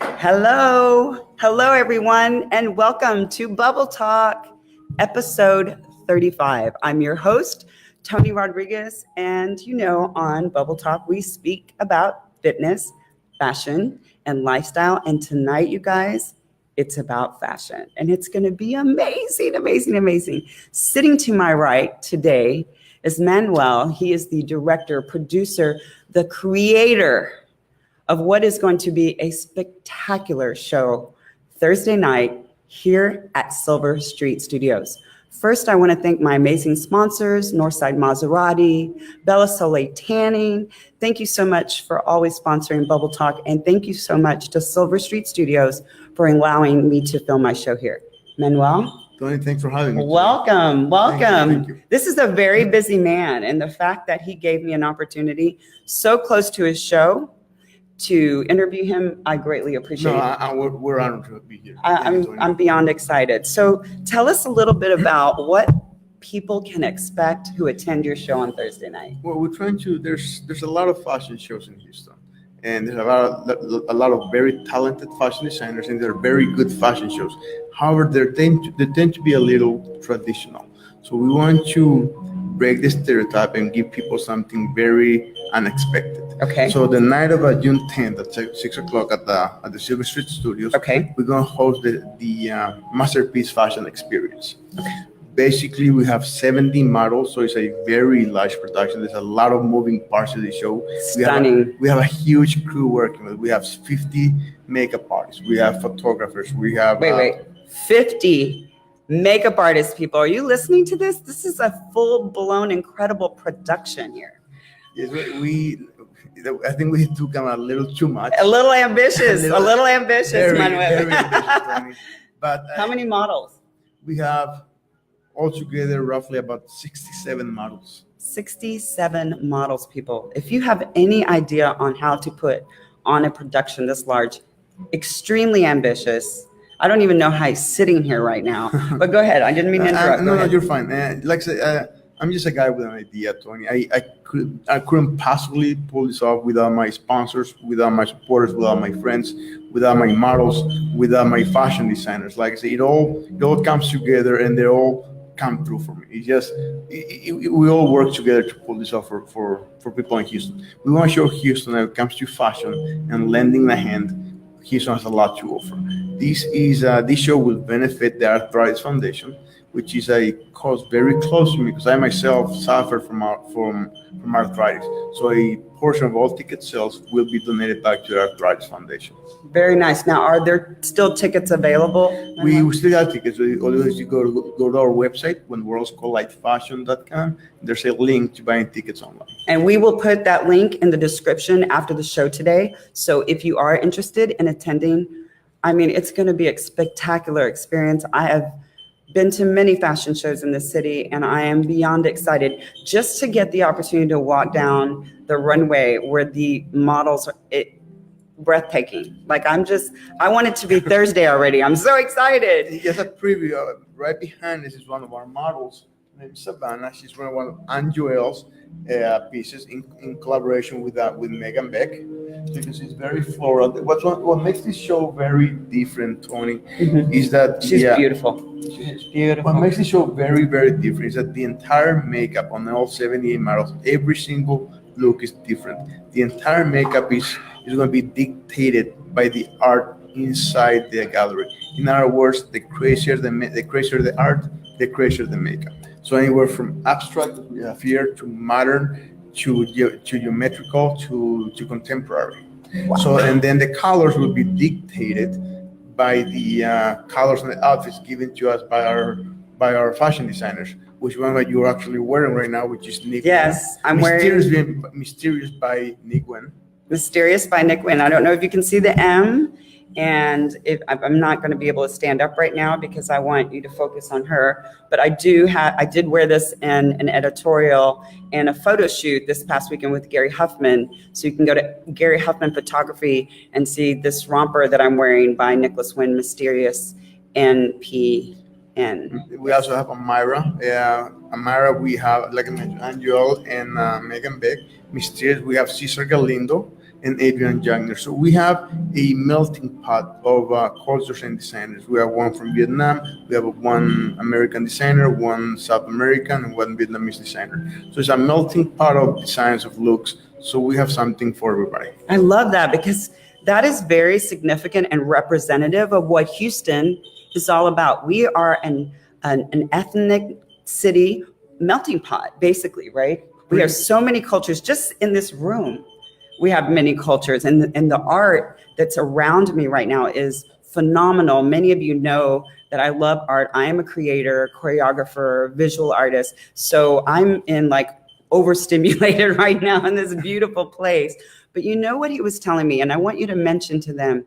Hello, everyone, and welcome to Bubble Talk, episode 35. I'm your host, Toni Rodriguez, and on Bubble Talk, we speak about fitness, fashion, and lifestyle. And tonight, you guys, it's about fashion, and it's going to be amazing, amazing, amazing. Sitting to my right today is Manuel. He is the director, producer, the creator of what is going to be a spectacular show Thursday night here at Silver Street Studios. First, I want to thank my amazing sponsors, Northside Maserati, Bella Soleil Tanning. Thank you so much for always sponsoring Bubble Talk, and thank you so much to Silver Street Studios for allowing me to film my show here. Manuel? Toni, thanks for having me. Welcome. Thank you. This is a very busy man, and the fact that he gave me an opportunity so close to his show to interview him, I greatly appreciate it. We're honored to be here. I'm beyond excited. So tell us a little bit about what people can expect who attend your show on Thursday night. Well, we're trying to. There's a lot of fashion shows in Houston, and there's a lot of very talented fashion designers, and they're very good fashion shows. However, they tend to be a little traditional. So we want to break the stereotype and give people something very unexpected. Okay. So the night of June 10th at 6 o'clock at the Silver Street Studios, okay, we're going to host the Masterpiece Fashion Experience. Okay. Basically, we have 70 models, so it's a very large production. There's a lot of moving parts of the show. Stunning. We have a huge crew working with. We have 50 makeup artists. We have photographers. We have 50 makeup artists, people. Are you listening to this? This is a full-blown, incredible production here. Yes, I think we took a little too much. A little ambitious, very, Manuel. Very ambitious, but how many models? We have altogether roughly about 67 models. 67 models, people. If you have any idea on how to put on a production this large, extremely ambitious. I don't even know how he's sitting here right now, but go ahead. I didn't mean to interrupt. No, you're fine. Like I said, I'm just a guy with an idea, Toni. I couldn't possibly pull this off without my sponsors, without my supporters, without my friends, without my models, without my fashion designers. Like I said, it all comes together, and they all come through for me. It's just we all work together to pull this off for people in Houston. We want to show Houston when it comes to fashion and lending a hand. Houston has a lot to offer. This show will benefit the Arthritis Foundation, which is a cause very close to me because I myself suffer from arthritis. So a portion of all ticket sales will be donated back to the Arthritis Foundation. Very nice. Now, are there still tickets available? We still have tickets. Always you go to our website, whenworldscollidefashion.com. There's a link to buying tickets online. And we will put that link in the description after the show today. So if you are interested in attending, it's going to be a spectacular experience. I have been to many fashion shows in the city, and I am beyond excited just to get the opportunity to walk down the runway where the models are breathtaking. I want it to be Thursday already. I'm so excited. Just a preview. Right behind us is one of our models named Savannah. She's one of Anjoel's pieces in collaboration with Megan Beck. So you can see it's very floral. What makes this show very different, Toni, is that she's beautiful. She's beautiful. What makes this show very, very different is that the entire makeup on all 78 models, every single look is different. The entire makeup is going to be dictated by the art inside the gallery. In other words, the crazier the art, the crazier the makeup. So anywhere from abstract here to modern to geometrical to contemporary. Wow. So and then the colors will be dictated by the colors and the outfits given to us by our fashion designers, which one that you're actually wearing right now, which is Nguyen. Yes, I'm wearing Mysterious by Nguyen. Mysterious by Nguyen. I don't know if you can see the M, and I'm not going to be able to stand up right now because I want you to focus on her. But I did wear this in an editorial and a photo shoot this past weekend with Gary Huffman. So you can go to Gary Huffman Photography and see this romper that I'm wearing by Nicholas Nguyen, Mysterious NPN. We also have Amira. Amira, we have, like I mentioned, Angel and Megan Beck. Mysterious, we have Cesar Galindo. and Adrian Jagner. So we have a melting pot of cultures and designers. We have one from Vietnam, we have one American designer, one South American, and one Vietnamese designer. So it's a melting pot of designs, of looks. So we have something for everybody. I love that because that is very significant and representative of what Houston is all about. We are an ethnic city melting pot, basically, right? We have so many cultures just in this room. We have many cultures, and the art that's around me right now is phenomenal. Many of you know that I love art. I am a creator, choreographer, visual artist. So I'm in like overstimulated right now in this beautiful place. But you know what he was telling me, and I want you to mention to them,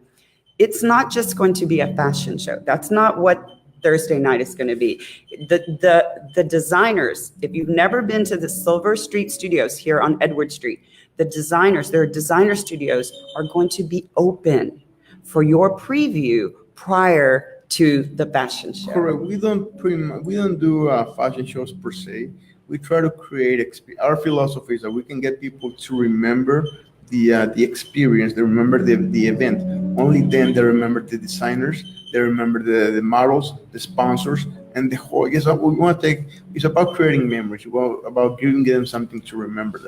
it's not just going to be a fashion show. That's not what Thursday night is going to be. The designers, if you've never been to the Silver Street Studios here on Edward Street, the designers, their designer studios are going to be open for your preview prior to the fashion show. Correct. We don't do fashion shows per se. We try to create our philosophy is that we can get people to remember the experience, they remember the event. Only then they remember the designers, they remember the models, the sponsors, and the whole. Yes, we want to take. It's about creating memories. About giving them something to remember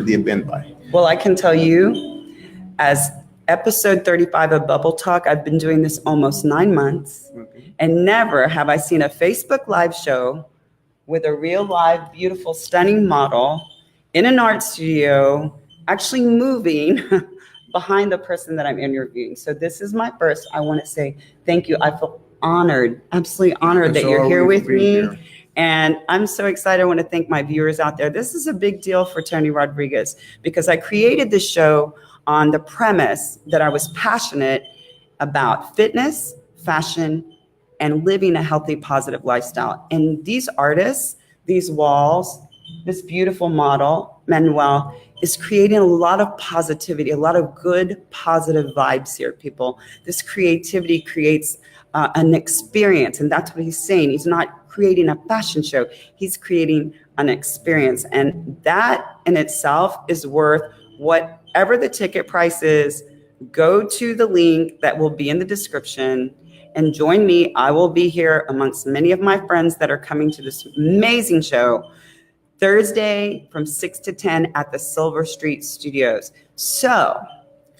the event by. Well, I can tell you, as episode 35 of Bubble Talk, I've been doing this almost 9 months, and never have I seen a Facebook Live show with a real live, beautiful, stunning model in an art studio, actually moving behind the person that I'm interviewing. So this is my first. I want to say thank you. I feel honored, absolutely honored that you're here with me. And I'm so excited. I want to thank my viewers out there. This is a big deal for Toni Rodriguez because I created this show on the premise that I was passionate about fitness, fashion, and living a healthy, positive lifestyle. And these artists, these walls, this beautiful model, Manuel, is creating a lot of positivity, a lot of good, positive vibes here, people. This creativity creates an experience, and that's what he's saying. He's not creating a fashion show. He's creating an experience, and that in itself is worth whatever the ticket price is. Go to the link that will be in the description and join me. I will be here amongst many of my friends that are coming to this amazing show Thursday from 6 to 10 at the Silver Street Studios. So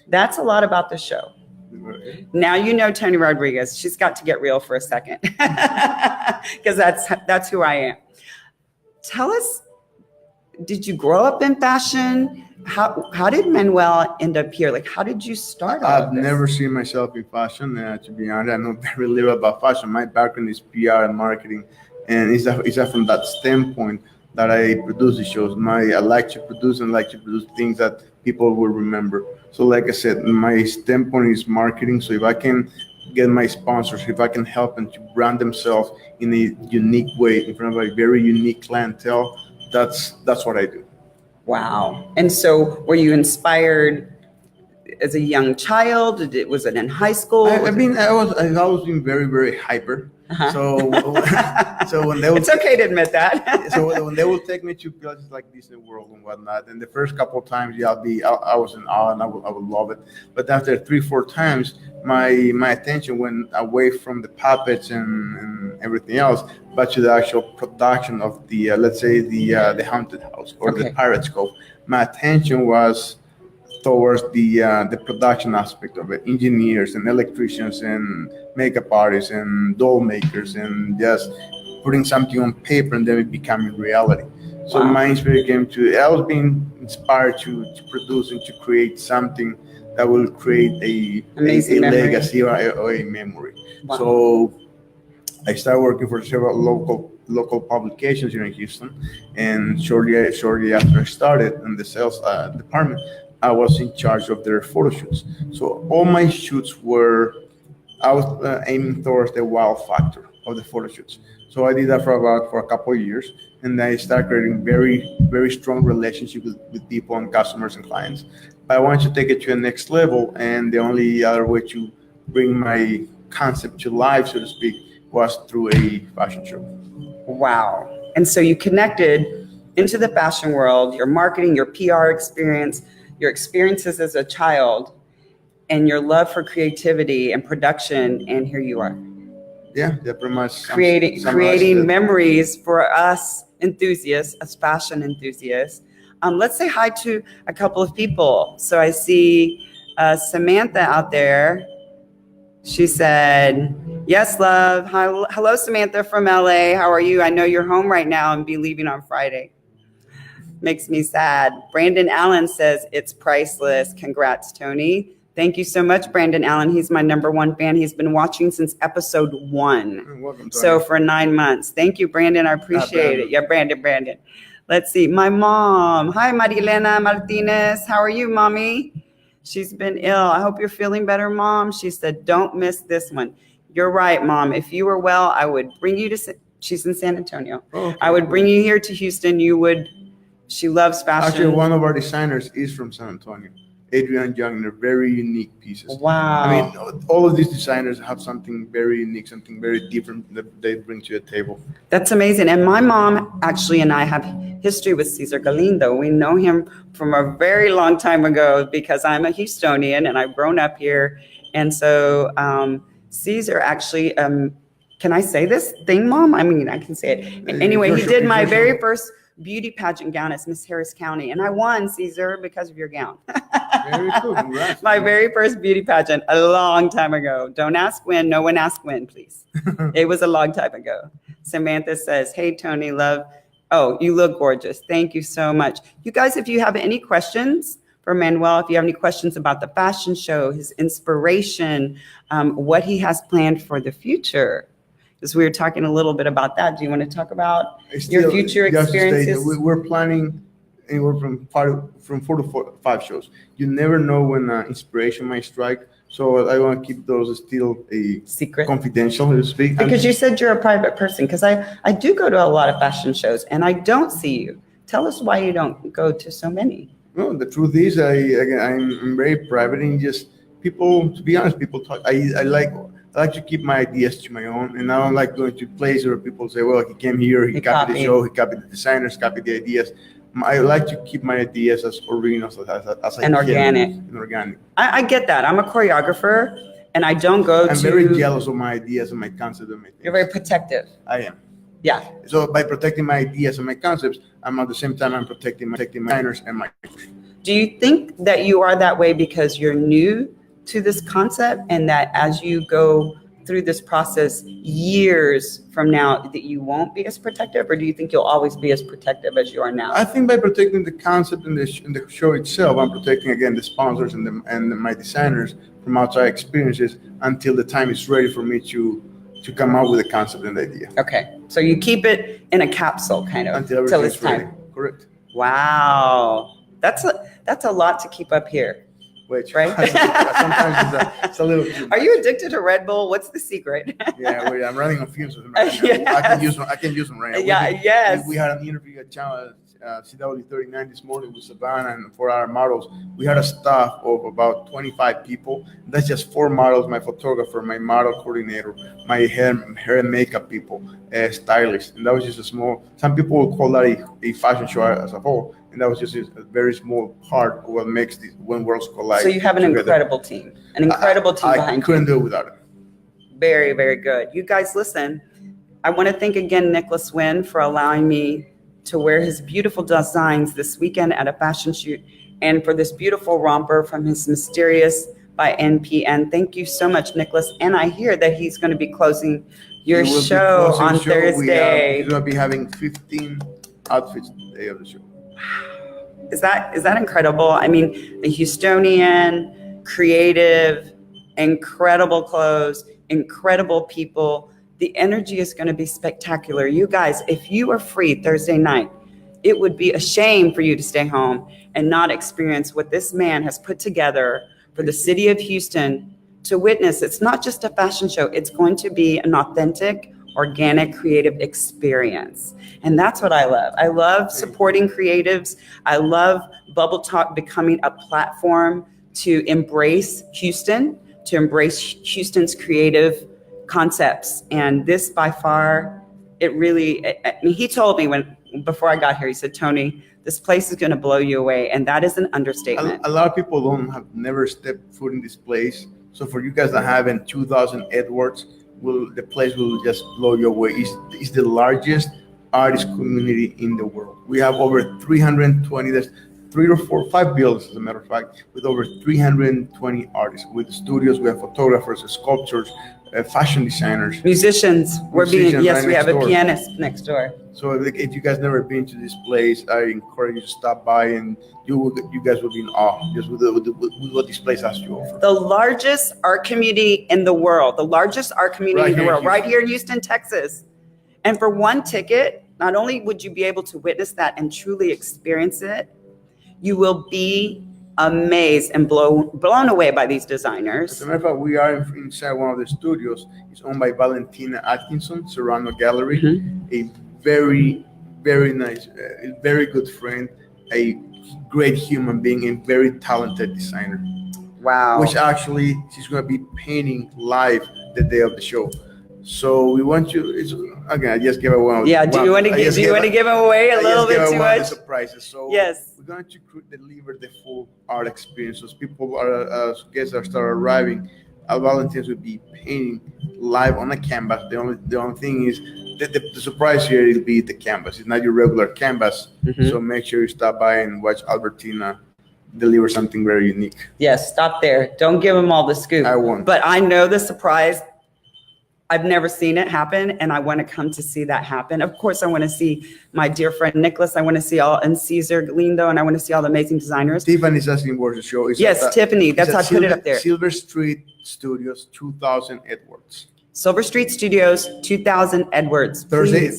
that's a lot about the show. Now you know Toni Rodriguez. She's got to get real for a second because that's who I am. Tell us, did you grow up in fashion? How did Manuel end up here? Like, how did you start? I've never seen myself in fashion. To be honest, I know very little about fashion. My background is PR and marketing, and it's from that standpoint that I produce the shows. I like to produce things that people will remember. So like I said, my standpoint is marketing. So if I can get my sponsors, if I can help them to brand themselves in a unique way in front of a very unique clientele, that's what I do. Wow. And so were you inspired as a young child? Was it in high school? I've always been very, very hyper. Uh-huh. So when they would, it's okay to admit that. So when they would take me to places like Disney World and whatnot, and the first couple of times, I was in awe and I would love it. But after 3-4 times, my attention went away from the puppets and everything else, but to the actual production of the let's say the haunted house or the Pirate's Cove. My attention was towards the production aspect of it, engineers and electricians and makeup artists and doll makers and just putting something on paper and then it becoming reality. So my inspiration I was being inspired to produce and to create something that will create a legacy or a memory. Wow. So I started working for several local publications here in Houston, and shortly after I started in the sales department, I was in charge of their photo shoots. So all my shoots I was aiming towards the wow factor of the photo shoots. So I did that for a couple of years, and I started creating very, very strong relationships with people and customers and clients. But I wanted to take it to the next level, and the only other way to bring my concept to life, so to speak, was through a fashion show. Wow. And so you connected into the fashion world, your marketing, your PR experience, your experiences as a child and your love for creativity and production, and here you are. Yeah, pretty much creating memories for us enthusiasts, us fashion enthusiasts. Let's say hi to a couple of people. So I see Samantha out there. She said, yes, love. Hi, hello, Samantha from LA. How are you? I know you're home right now and be leaving on Friday. Makes me sad. Brandon Allen says, it's priceless. Congrats, Toni. Thank you so much, Brandon Allen. He's my #1 fan. He's been watching since episode 1. Welcome, Toni. So for 9 months. Thank you, Brandon. I appreciate it. Yeah, Brandon. Let's see. My mom. Hi, Marilena Martinez. How are you, mommy? She's been ill. I hope you're feeling better, Mom. She said, don't miss this one. You're right, Mom. If you were well, I would bring you to, she's in San Antonio. Oh, okay, I would bring you here to Houston. You would, she loves fashion. Actually, one of our designers is from San Antonio. Adrian Young, they're very unique pieces. Wow. I mean, all of these designers have something very unique, something very different that they bring to the table. That's amazing. And my mom actually and I have history with Cesar Galindo. We know him from a very long time ago because I'm a Houstonian and I've grown up here. And so Cesar actually, can I say this thing, Mom? I mean, I can say it. Anyway, he did my very first beauty pageant gown as Miss Harris County. And I won, Cesar, because of your gown. Very cool. Congrats. My very first beauty pageant a long time ago. Don't ask when. No one ask when, please. It was a long time ago. Samantha says, hey, Toni, love. Oh, you look gorgeous. Thank you so much. You guys, if you have any questions for Manuel, if you have any questions about the fashion show, his inspiration, what he has planned for the future, because we were talking a little bit about that. Do you want to talk about your future experiences? We're planning anywhere from 4 to 5 shows. You never know when inspiration might strike. So I want to keep those still a secret, confidential, so to speak. Because you said you're a private person. Because I do go to a lot of fashion shows and I don't see you. Tell us why you don't go to so many. No, the truth is I'm very private and just people. To be honest, people talk. I like to keep my ideas to my own, and I don't like going to places where people say, "Well, he came here, he copied the show, he copied the designers, copied the ideas." I like to keep my ideas as original as I can. Organic. And organic. I get that. I'm a choreographer, and I don't go I'm very jealous of my ideas and my concepts and my things. You're very protective. I am. Yeah. So by protecting my ideas and my concepts, I'm at the same time I'm protecting my designers and my. Do you think that you are that way because you're new to this concept, and that as you go through this process years from now that you won't be as protective, or do you think you'll always be as protective as you are now? I think by protecting the concept and the show itself, I'm protecting again the sponsors and my designers from outside experiences until the time is ready for me to come out with a concept and idea. Okay, so you keep it in a capsule kind of until it's time. Ready. Correct. Wow, that's a lot to keep up here. Which, right? Sometimes it's a little too much. Are you addicted to Red Bull? What's the secret? Yeah, I'm running on fumes with them right now. Yes. I can use them right now. Yeah, yes. We had an interview at CW39 this morning with Savannah and 4 our models. We had a staff of about 25 people. That's just 4 models, my photographer, my model coordinator, my hair and makeup people, stylist. And that was just a small, some people would call that a fashion show as a whole. And that was just a very small part of what makes these when worlds collide. So you have an incredible team, behind you. I couldn't do it without it. Very, very good. You guys, listen, I want to thank again Nicholas Nguyen for allowing me to wear his beautiful designs this weekend at a fashion shoot, and for this beautiful romper from his Mysterious by NPN. Thank you so much, Nicholas. And I hear that he's going to be closing your show on Thursday. He's going to be having 15 outfits the day of the show. Is that incredible? I mean, a Houstonian, creative, incredible clothes, incredible people. The energy is going to be spectacular. You guys, if you are free Thursday night, it would be a shame for you to stay home and not experience what this man has put together for the city of Houston to witness. It's not just a fashion show. It's going to be an authentic, organic, creative experience. And that's what I love. I love supporting creatives. I love Bubble Talk becoming a platform to embrace Houston, to embrace Houston's creative concepts. And this by far, it really, I mean, he told me when before I got here, he said, Toni, this place is going to blow you away. And that is an understatement. A lot of people have never stepped foot in this place. So for you guys that haven't, 2000 Edwards, the place will just blow you away. It's the largest artist community in the world. We have over 320, there's 3 or 4, 5 buildings, as a matter of fact, with over 320 artists, with studios, we have photographers, sculptors, fashion designers, musicians. Yes, we have a pianist next door. So if you guys never been to this place, I encourage you to stop by, and you guys will be in awe just with what this place has to offer. The largest art community in the world, right here in Houston, Texas. And for one ticket, not only would you be able to witness that and truly experience it, you will be amazed and blown away by these designers. As a matter of fact, we are inside one of the studios. It's owned by Valentina Atkinson, Serrano Gallery, a very, very nice, very good friend, a great human being, and very talented designer. Wow. Which actually, she's going to be painting live the day of the show. So we want you. Again, I just gave away one. Yeah. Do you want to give away a little bit too much? Surprises. So yes, we're going to deliver the full art experience. So people guests start arriving. Valentines will be painting live on a canvas. The only thing is the surprise here will be the canvas. It's not your regular canvas. So make sure you stop by and watch Albertina deliver something very unique. Yes, stop there. Don't give them all the scoop. I won't. But I know the surprise. I've never seen it happen, and I want to come to see that happen. Of course, I want to see my dear friend Nicholas. I want to see and Cesar Lindo, and I want to see all the amazing designers. Tiffany's asking where the show is. Yes, Tiffany. That's how I put it up there. Silver Street Studios, 2000 Edwards. Silver Street Studios, 2000 Edwards. Thursday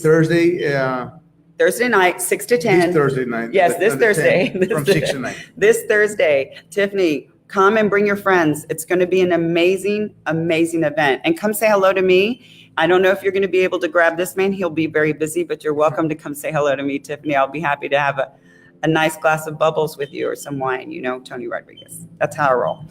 night, 6 to 10. This Thursday night. Yes, this Thursday. From 6 to 9. This Thursday, Tiffany. Come and bring your friends. It's going to be an amazing, amazing event. And come say hello to me. I don't know if you're going to be able to grab this man. He'll be very busy, but you're welcome to come say hello to me, Tiffany. I'll be happy to have a nice glass of bubbles with you or some wine, Toni Rodriguez. That's how I roll.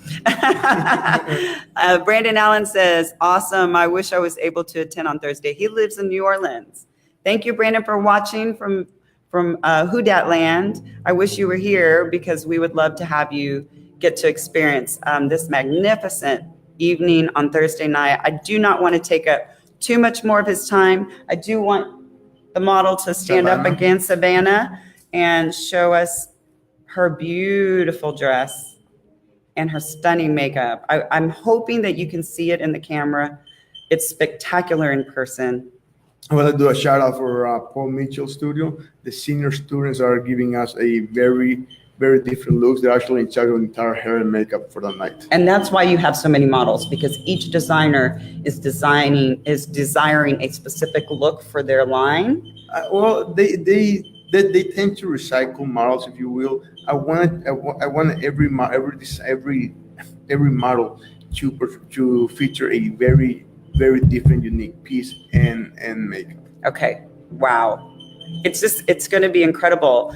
Brandon Allen says, awesome. I wish I was able to attend on Thursday. He lives in New Orleans. Thank you, Brandon, for watching from Houdat land. I wish you were here because we would love to have you get to experience this magnificent evening on Thursday night. I do not want to take up too much more of his time. I do want the model to stand up against Savannah and show us her beautiful dress and her stunning makeup. I'm hoping that you can see it in the camera. It's spectacular in person. I want to do a shout out for Paul Mitchell Studio. The senior students are giving us a very, very different looks. They're actually in charge of the entire hair and makeup for the night. And that's why you have so many models, because each designer is desiring a specific look for their line. Well, they tend to recycle models, if you will. I want every model to feature a very, very different, unique piece and makeup. Okay. Wow. It's going to be incredible.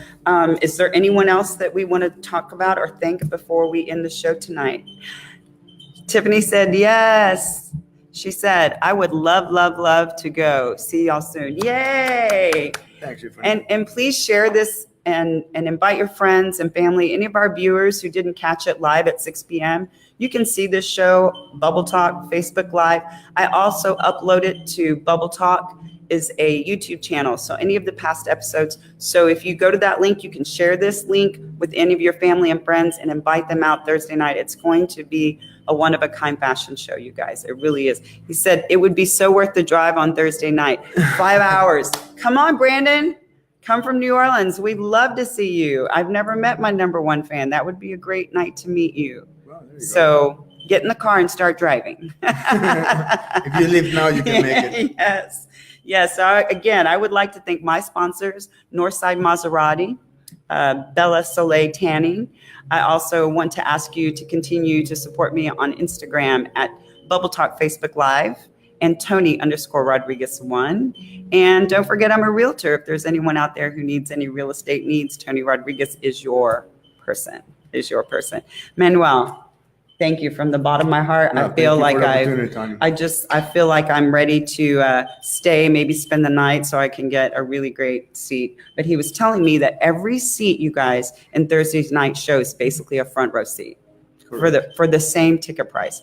Is there anyone else that we want to talk about or thank before we end the show tonight? Tiffany said, yes. She said, I would love to go. See y'all soon. Yay. Thanks, and please share this and invite your friends and family. Any of our viewers who didn't catch it live at 6 p.m., you can see this show, Bubble Talk, Facebook Live. I also upload it to Bubble Talk is a YouTube channel. So any of the past episodes. So if you go to that link, you can share this link with any of your family and friends and invite them out Thursday night. It's going to be a one-of-a-kind fashion show, you guys. It really is. He said it would be so worth the drive on Thursday night. 5 hours. Come on, Brandon. Come from New Orleans. We'd love to see you. I've never met my #1 fan. That would be a great night to meet you. Wow, so get in the car and start driving. If you leave now, you can make it. Yes. Yes. Again, I would like to thank my sponsors, Northside Maserati, Bella Soleil Tanning. I also want to ask you to continue to support me on Instagram at Bubble Talk Facebook Live and Toni_Rodriguez1. And don't forget, I'm a realtor. If there's anyone out there who needs any real estate needs, Toni Rodriguez is your person. Manuel, Thank you from the bottom of my heart. No, I feel thank you like for the opportunity, Toni. I feel like I'm ready to stay, maybe spend the night so I can get a really great seat. But he was telling me that every seat, you guys, in Thursday's night show is basically a front row seat for the same ticket price.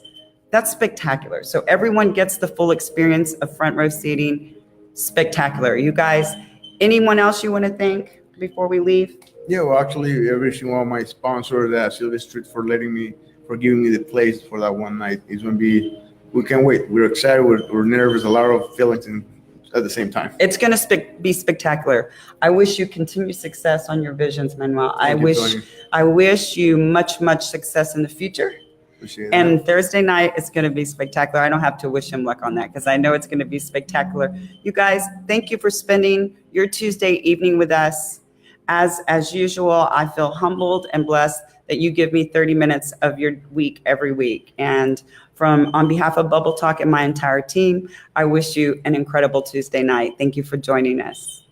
That's spectacular. So everyone gets the full experience of front row seating. Spectacular. You guys, anyone else you want to thank before we leave? Yeah, well, actually, every single one of my sponsors, Silver Street, for giving me the place for that one night. It's going to be, we can't wait. We're excited. We're nervous, a lot of feelings at the same time. It's going to be spectacular. I wish you continued success on your visions, Manuel. I wish you much, much success in the future. And Thursday night is going to be spectacular. I don't have to wish him luck on that because I know it's going to be spectacular. You guys, thank you for spending your Tuesday evening with us. As usual, I feel humbled and blessed that you give me 30 minutes of your week every week. And on behalf of Bubble Talk and my entire team, I wish you an incredible Tuesday night. Thank you for joining us.